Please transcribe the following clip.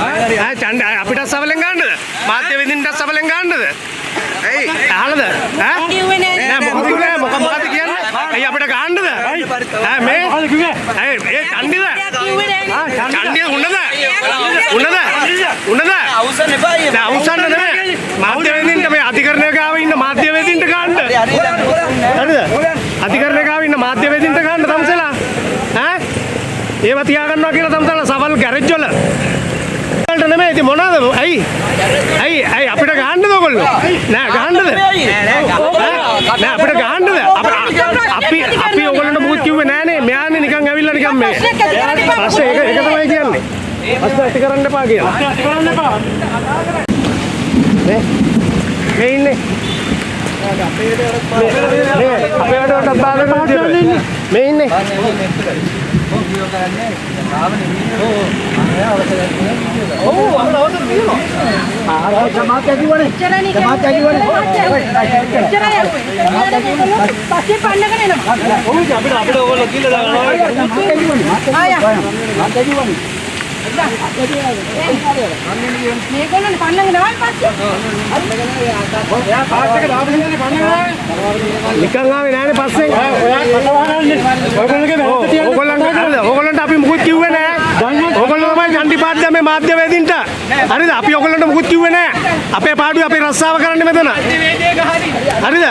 ඡන්ද අපිට සබලෙන් ගන්නද? මාධ්‍ය වෙදින්ට සබලෙන් ගන්නද? ඇයි? අහලද? නෑ මොකක්ද කියන්නේ? ඇයි අපිට ගන්නද? මේ ඇයි ඒ ඡන්දිද? ඡන්දිය උන්නද? අවසන් එපා. නෑ අවසන් නෙමෙයි. මාධ්‍ය වෙදින්ට මේ අධිකරණය ගාව ඉන්න මාධ්‍ය වෙදින්ට ගන්න. හරිද? අධිකරණය ගාව ඉන්න මාධ්‍ය වෙදින්ට ගන්න තමසලා. ඒව තියා ගන්නවා කියලා තමසලා සවල් ගෑරේජ් වල. වලට නෙමෙයි ඉතින් මොනවාද? ඇයි අපිට ගහන්නද ඔයගොල්ලෝ? නෑ ගහන්නද? නෑ අපිට ගහන්නද? අපි ඔයගොල්ලන්ට මොකුත් කිව්වේ නෑනේ. මෙයානේ නිකන් ඇවිල්ලා නිකන් මේ. පස්සේ ඒක තමයි කියන්නේ. පස්සේ ඇති කරන්න එපා කියලා. ඇති කරන්න එපා. මේ ඉන්නේ. අපේ වැඩවලට බාධා කරන්නේ. මේ ඉන්නේ. මේගොල්ලන් පන්නගෙන ආවයි පස්සේ. නිකන් ආවේ නෑනේ පස්සෙන්. ඔයගොල්ලන්ට අපි මුකුත් කිව්වේ නෑ. ඔයගොල්ලෝ තමයි චන්දිපාඩ්‍ය මේ මාධ්‍ය වේදින්ට. හරිද? අපි ඔයගොල්ලන්ට මුකුත් කිව්වේ නෑ. අපේ පාඩුවේ අපි රස්සාව කරන්නේ මෙතන. හරිද?